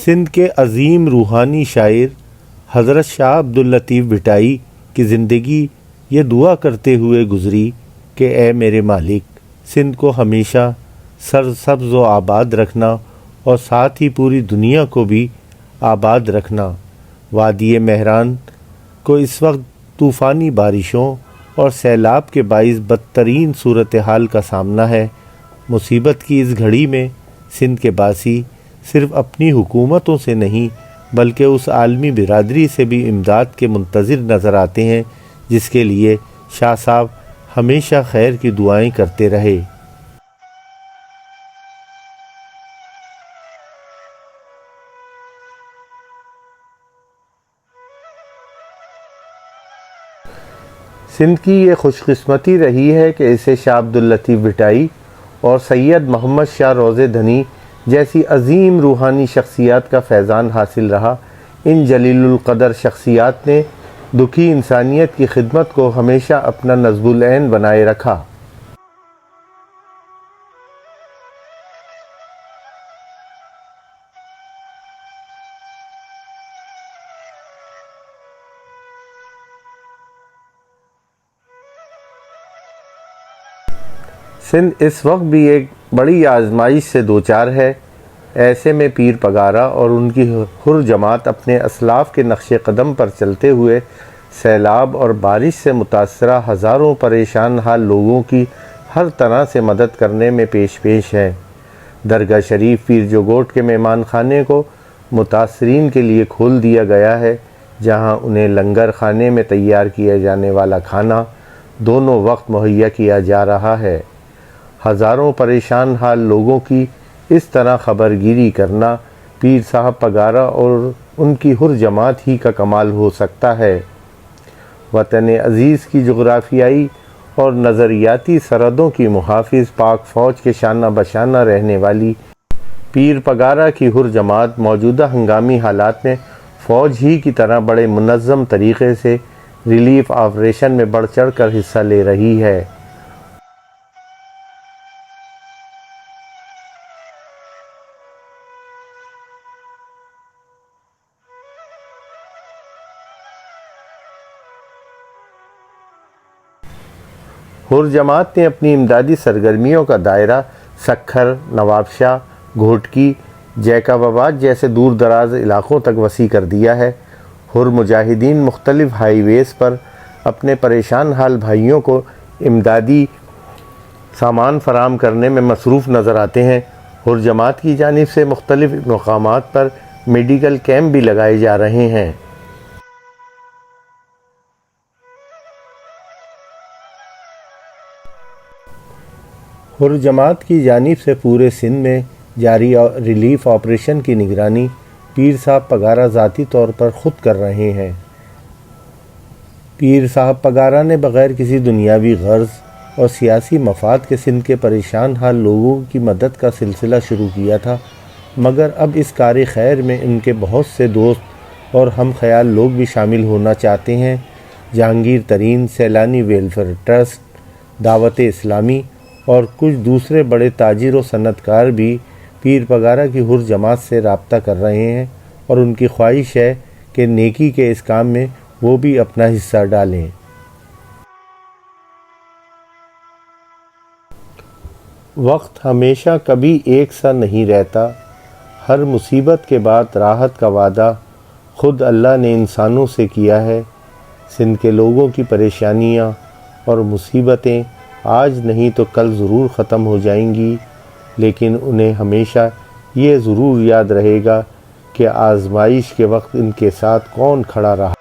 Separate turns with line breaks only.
सिंध के अज़ीम रूहानी शायर हज़रत शाह अब्दुल लतीफ़ भिटाई की ज़िंदगी ये दुआ करते हुए गुज़री कि ए मेरे मालिक, सिंध को हमेशा सरसब्ज़ व आबाद रखना और साथ ही पूरी दुनिया को भी आबाद रखना। वादी महरान को इस वक्त तूफ़ानी बारिशों और सैलाब के बाइस बदतरीन सूरत हाल का सामना है। मुसीबत की इस घड़ी में सिंध के बासी सिर्फ़ अपनी हुकूमतों से नहीं बल्कि उस आलमी बिरादरी से भी इमदाद के मुंतज़िर नज़र आते हैं जिसके लिए शाह साहब हमेशा खैर की दुआएं करते रहे। सिंध की ये खुशकिस्मती रही है कि इसे शाह अब्दुल लतीफ़ भिटाई और सैयद मोहम्मद शाह रोज़े धनी जैसी अज़ीम रूहानी शख्सियात का फैज़ान हासिल रहा। इन जलीलुल क़दर शख्सियात ने दुखी इंसानियत की खिदमत को हमेशा अपना नज़्बुल ऐन बनाए रखा। सिंध इस वक्त भी एक बड़ी आजमाइश से दो चार है। ऐसे में पीर पगारा और उनकी हुर जमात अपने असलाफ के नक्शे कदम पर चलते हुए सैलाब और बारिश से मुतासरा हज़ारों परेशान हाल लोगों की हर तरह से मदद करने में पेश है। दरगाह शरीफ पीर जोगोट के मेहमान खाने को मुतासरीन के लिए खोल दिया गया है, जहां उन्हें लंगर खाने में तैयार किया जाने वाला खाना दोनों वक्त मुहैया किया जा रहा है। हज़ारों परेशान हाल लोगों की इस तरह खबरगिरी करना पीर साहब पगारा और उनकी हुर जमात ही का कमाल हो सकता है। वतन अज़ीज़ की जोग्राफियाई और नज़रियाती सरहदों की मुहाफ़िज़ पाक फ़ौज के शाना बशाना रहने वाली पीर पगारा की हुर जमात मौजूदा हंगामी हालात में फ़ौज ही की तरह बड़े मुनज़्ज़म तरीक़े से रिलीफ़ ऑपरेशन में बढ़ चढ़ कर हिस्सा ले रही है। हुर जमात ने अपनी इमदादी सरगर्मियों का दायरा सक्खर, नवाबशाह, घोटकी, जैकबाबाद जैसे दूर दराज इलाक़ों तक वसी कर दिया है। हुर मुजाहिदीन मुख्तलिफ़ हाईवेज़ पर अपने परेशान हाल भाइयों को इमदादी सामान फराम करने में मसरूफ़ नज़र आते हैं। हुर जमात की जानिब से मुख्तलिफ़ मकामात पर मेडिकल कैंप भी लगाए जा रहे हैं। हुर जमात की जानिब से पूरे सिंध में जारी रिलीफ़ ऑपरेशन की निगरानी पीर साहब पगारा ज़ाती तौर पर ख़ुद कर रहे हैं। पीर साहब पगारा ने बग़ैर किसी दुनियावी गर्ज़ और सियासी मफाद के सिंध के परेशान हाल लोगों की मदद का सिलसिला शुरू किया था, मगर अब इस कार खैर में उनके बहुत से दोस्त और हम ख्याल लोग भी शामिल होना चाहते हैं। जहांगीर तरीन, सैलानी वेलफेयर ट्रस्ट, दावत इस्लामी और कुछ दूसरे बड़े ताजिर व सनतकार भी पीर पगारा की हुर जमात से राब्ता कर रहे हैं और उनकी ख्वाहिश है कि नेकी के इस काम में वो भी अपना हिस्सा डालें। वक्त हमेशा कभी एक सा नहीं रहता। हर मुसीबत के बाद राहत का वादा खुद अल्लाह ने इंसानों से किया है। सिंध के लोगों की परेशानियां और मुसीबतें आज नहीं तो कल ज़रूर ख़त्म हो जाएंगी, लेकिन उन्हें हमेशा ये ज़रूर याद रहेगा कि आज़माइश के वक्त इनके साथ कौन खड़ा रहा।